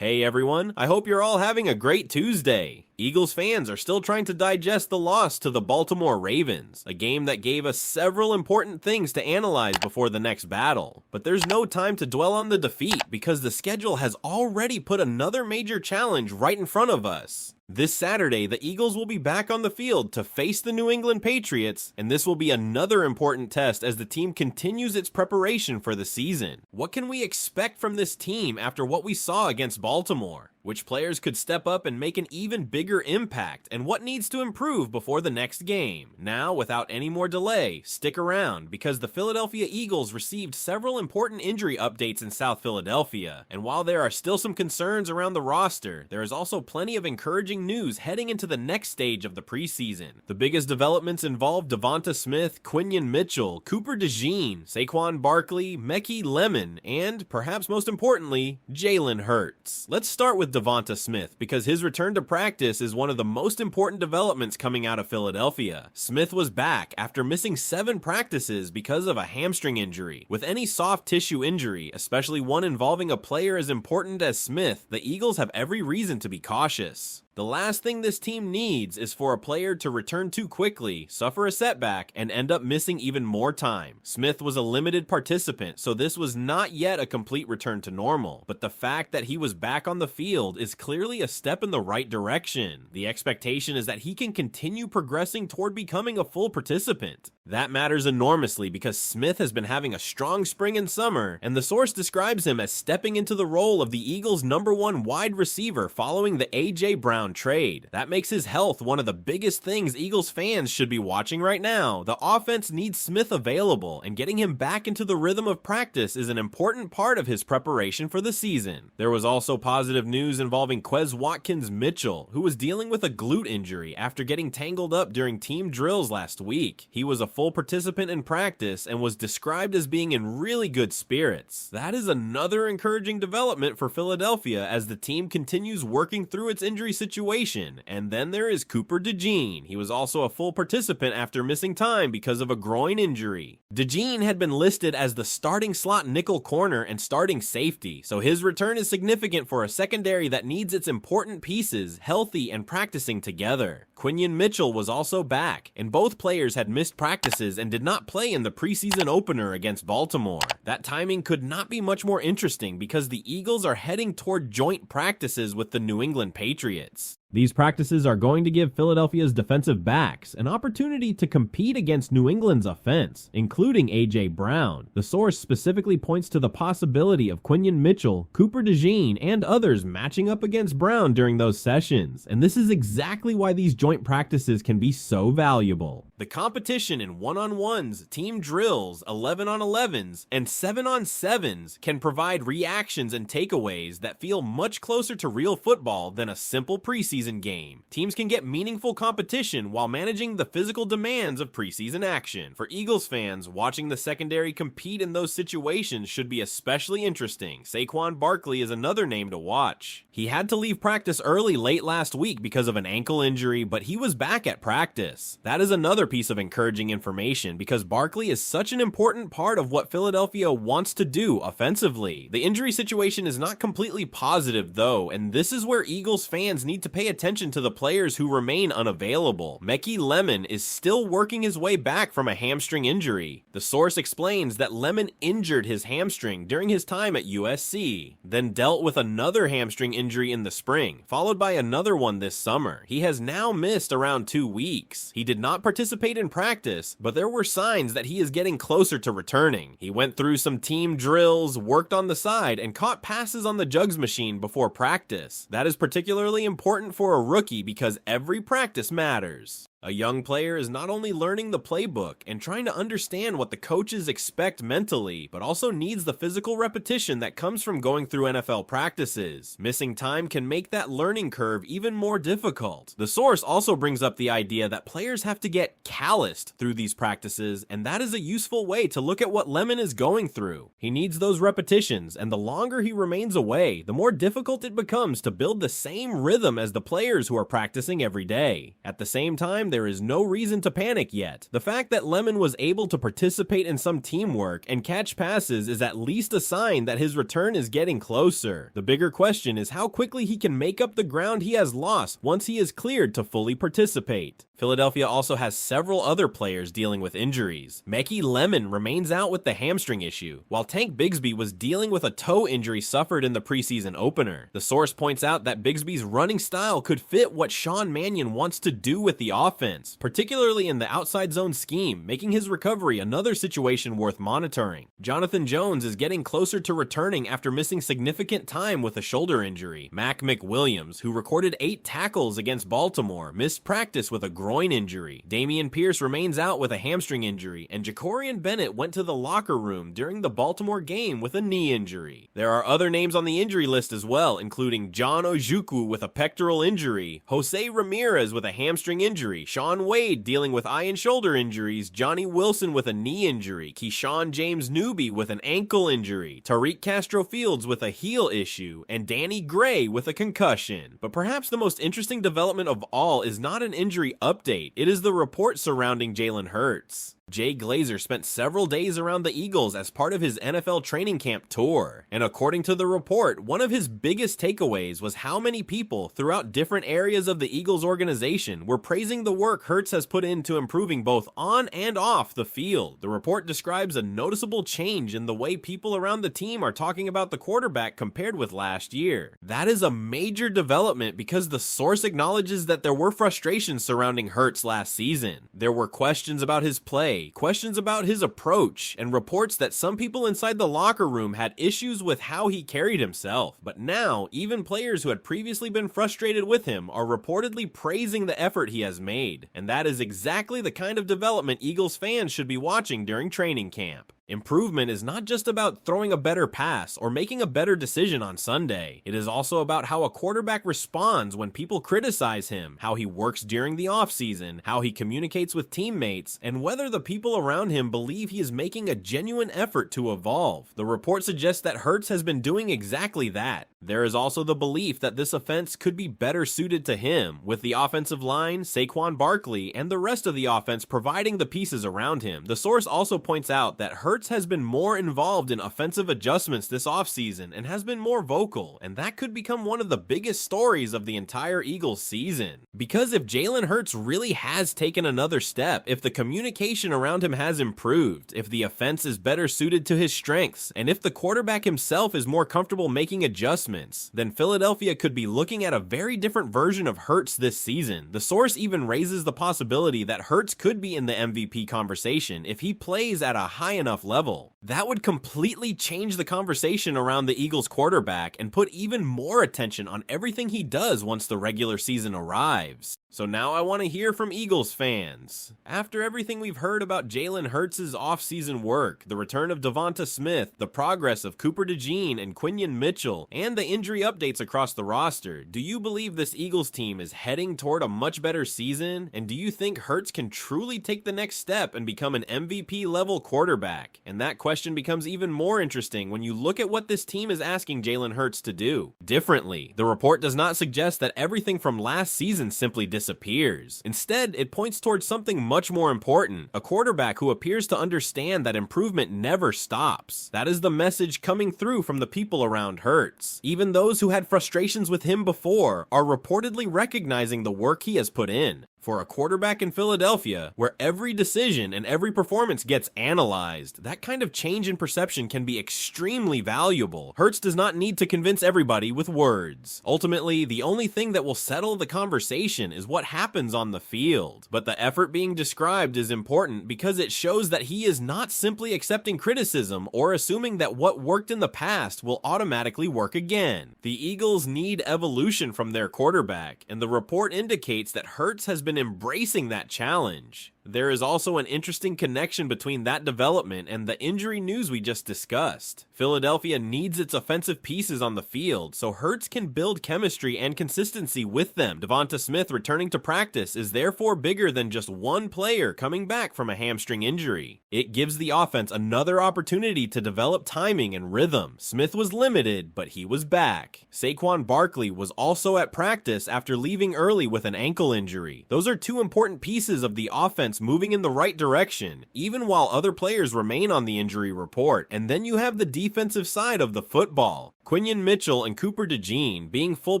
Hey everyone, I hope you're all having a great Tuesday. Eagles fans are still trying to digest the loss to the Baltimore Ravens, a game that gave us several important things to analyze before the next battle. But there's no time to dwell on the defeat because the schedule has already put another major challenge right in front of us. This Saturday, the Eagles will be back on the field to face the New England Patriots, and this will be another important test as the team continues its preparation for the season. What can we expect from this team after what we saw against Baltimore? Which players could step up and make an even bigger impact, and what needs to improve before the next game? Now, without any more delay, stick around because the Philadelphia Eagles received several important injury updates in South Philadelphia, and while there are still some concerns around the roster, there is also plenty of encouraging news heading into the next stage of the preseason. The biggest developments involve Devonta Smith, Quinyon Mitchell, Cooper DeJean, Saquon Barkley, Mekhi Lemon, and, perhaps most importantly, Jalen Hurts. Let's start with Devonta Smith because his return to practice is one of the most important developments coming out of Philadelphia. Smith was back after missing 7 practices because of a hamstring injury. With any soft tissue injury, especially one involving a player as important as Smith, the Eagles have every reason to be cautious. The last thing this team needs is for a player to return too quickly, suffer a setback, and end up missing even more time. Smith was a limited participant, so this was not yet a complete return to normal, but the fact that he was back on the field is clearly a step in the right direction. The expectation is that he can continue progressing toward becoming a full participant. That matters enormously because Smith has been having a strong spring and summer, and the source describes him as stepping into the role of the Eagles' #1 wide receiver following the A.J. Brown trade. That makes his health one of the biggest things Eagles fans should be watching right now. The offense needs Smith available, and getting him back into the rhythm of practice is an important part of his preparation for the season. There was also positive news involving Quez Watkins-Mitchell, who was dealing with a glute injury after getting tangled up during team drills last week. He was a full participant in practice and was described as being in really good spirits. That is another encouraging development for Philadelphia as the team continues working through its injury situation. And then there is Cooper DeJean. He was also a full participant after missing time because of a groin injury. DeJean had been listed as the starting slot nickel corner and starting safety, so his return is significant for a secondary that needs its important pieces healthy and practicing together. Quinyon Mitchell was also back, and both players had missed practices and did not play in the preseason opener against Baltimore. That timing could not be much more interesting because the Eagles are heading toward joint practices with the New England Patriots. These practices are going to give Philadelphia's defensive backs an opportunity to compete against New England's offense, including A.J. Brown. The source specifically points to the possibility of Quinyon Mitchell, Cooper DeJean, and others matching up against Brown during those sessions, and this is exactly why these joint practices can be so valuable. The competition in 1-on-1s, team drills, 11-on-11s, and 7-on-7s can provide reactions and takeaways that feel much closer to real football than a simple preseason game. Teams can get meaningful competition while managing the physical demands of preseason action. For Eagles fans, watching the secondary compete in those situations should be especially interesting. Saquon Barkley is another name to watch. He had to leave practice early late last week because of an ankle injury, but he was back at practice. That is another piece of encouraging information because Barkley is such an important part of what Philadelphia wants to do offensively. The injury situation is not completely positive though, and this is where Eagles fans need to pay attention to the players who remain unavailable. Mekhi Lemon is still working his way back from a hamstring injury. The source explains that Lemon injured his hamstring during his time at USC, then dealt with another hamstring injury in the spring, followed by another one this summer. He has now missed around 2 weeks. He did not participate in practice, but there were signs that he is getting closer to returning. He went through some team drills, worked on the side, and caught passes on the jugs machine before practice. That is particularly important for a rookie because every practice matters. A young player is not only learning the playbook and trying to understand what the coaches expect mentally, but also needs the physical repetition that comes from going through NFL practices. Missing time can make that learning curve even more difficult. The source also brings up the idea that players have to get calloused through these practices, and that is a useful way to look at what Lemon is going through. He needs those repetitions, and the longer he remains away, the more difficult it becomes to build the same rhythm as the players who are practicing every day. At the same time, time, there is no reason to panic yet. The fact that Lemon was able to participate in some teamwork and catch passes is at least a sign that his return is getting closer. The bigger question is how quickly he can make up the ground he has lost once he is cleared to fully participate. Philadelphia also has several other players dealing with injuries. Mickey Lemon remains out with the hamstring issue, while Tank Bigsby was dealing with a toe injury suffered in the preseason opener. The source points out that Bigsby's running style could fit what Sean Mannion wants to do with the offense, particularly in the outside zone scheme, making his recovery another situation worth monitoring. Jonathan Jones is getting closer to returning after missing significant time with a shoulder injury. Mac McWilliams, who recorded 8 tackles against Baltimore, missed practice with a groin injury. Dameon Pierce remains out with a hamstring injury, and Jacorian Bennett went to the locker room during the Baltimore game with a knee injury. There are other names on the injury list as well, including John Ojukwu with a pectoral injury, Jose Ramirez with a hamstring injury, Sean Wade dealing with eye and shoulder injuries, Johnny Wilson with a knee injury, Keyshawn James Newby with an ankle injury, Tariq Castro-Fields with a heel issue, and Danny Gray with a concussion. But perhaps the most interesting development of all is not an injury update, it is the report surrounding Jalen Hurts. Jay Glazer spent several days around the Eagles as part of his NFL training camp tour, and according to the report, one of his biggest takeaways was how many people throughout different areas of the Eagles organization were praising the work Hurts has put into improving both on and off the field. The report describes a noticeable change in the way people around the team are talking about the quarterback compared with last year. That is a major development because the source acknowledges that there were frustrations surrounding Hurts last season. There were questions about his play, questions about his approach, and reports that some people inside the locker room had issues with how he carried himself. But now, even players who had previously been frustrated with him are reportedly praising the effort he has made. And that is exactly the kind of development Eagles fans should be watching during training camp. Improvement is not just about throwing a better pass or making a better decision on Sunday. It is also about how a quarterback responds when people criticize him, how he works during the offseason, how he communicates with teammates, and whether the people around him believe he is making a genuine effort to evolve. The report suggests that Hurts has been doing exactly that. There is also the belief that this offense could be better suited to him, with the offensive line, Saquon Barkley, and the rest of the offense providing the pieces around him. The source also points out that Hurts has been more involved in offensive adjustments this offseason and has been more vocal, and that could become one of the biggest stories of the entire Eagles season. Because if Jalen Hurts really has taken another step, if the communication around him has improved, if the offense is better suited to his strengths, and if the quarterback himself is more comfortable making adjustments, then Philadelphia could be looking at a very different version of Hurts this season. The source even raises the possibility that Hurts could be in the MVP conversation if he plays at a high enough level. That would completely change the conversation around the Eagles quarterback and put even more attention on everything he does once the regular season arrives. So now I want to hear from Eagles fans. After everything we've heard about Jalen Hurts' offseason work, the return of Devonta Smith, the progress of Cooper DeJean and Quinion Mitchell, and the injury updates across the roster, do you believe this Eagles team is heading toward a much better season? And do you think Hurts can truly take the next step and become an MVP level quarterback? And that question becomes even more interesting when you look at what this team is asking Jalen Hurts to do differently. The report does not suggest that everything from last season simply disappears. Instead, it points towards something much more important, a quarterback who appears to understand that improvement never stops. That is the message coming through from the people around Hurts. Even those who had frustrations with him before are reportedly recognizing the work he has put in. For a quarterback in Philadelphia, where every decision and every performance gets analyzed, that kind of change in perception can be extremely valuable. Hurts does not need to convince everybody with words. Ultimately, the only thing that will settle the conversation is what happens on the field. But the effort being described is important because it shows that he is not simply accepting criticism or assuming that what worked in the past will automatically work again. The Eagles need evolution from their quarterback, and the report indicates that Hurts has been embracing that challenge. There is also an interesting connection between that development and the injury news we just discussed. Philadelphia needs its offensive pieces on the field, so Hurts can build chemistry and consistency with them. Devonta Smith returning to practice is therefore bigger than just one player coming back from a hamstring injury. It gives the offense another opportunity to develop timing and rhythm. Smith was limited, but he was back. Saquon Barkley was also at practice after leaving early with an ankle injury. Those are two important pieces of the offense moving in the right direction, even while other players remain on the injury report. And then you have the defensive side of the football. Quinion Mitchell and Cooper DeJean being full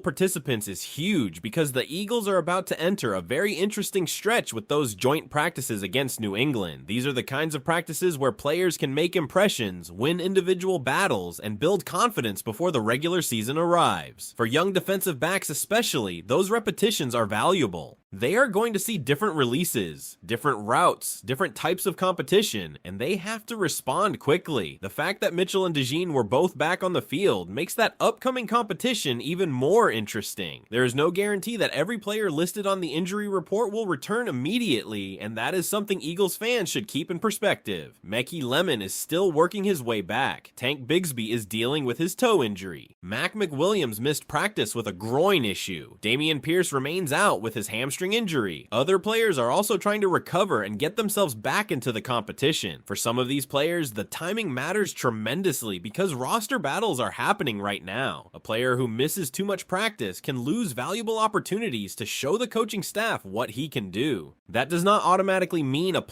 participants is huge because the Eagles are about to enter a very interesting stretch with those joint practices against New England. These are the kinds of practices where players can make impressions, win individual battles, and build confidence before the regular season arrives. For young defensive backs especially, those repetitions are valuable. They are going to see different releases, different routes, different types of competition, and they have to respond quickly. The fact that Mitchell and DeJean were both back on the field makes that upcoming competition even more interesting. There is no guarantee that every player listed on the injury report will return immediately, and that is something Eagles fans should keep in perspective. Mekhi Lemon is still working his way back. Tank Bigsby is dealing with his toe injury. Mac McWilliams missed practice with a groin issue. Dameon Pierce remains out with his hamstring injury. Other players are also trying to recover and get themselves back into the competition. For some of these players, the timing matters tremendously because roster battles are happening right now. A player who misses too much practice can lose valuable opportunities to show the coaching staff what he can do. That does not automatically mean a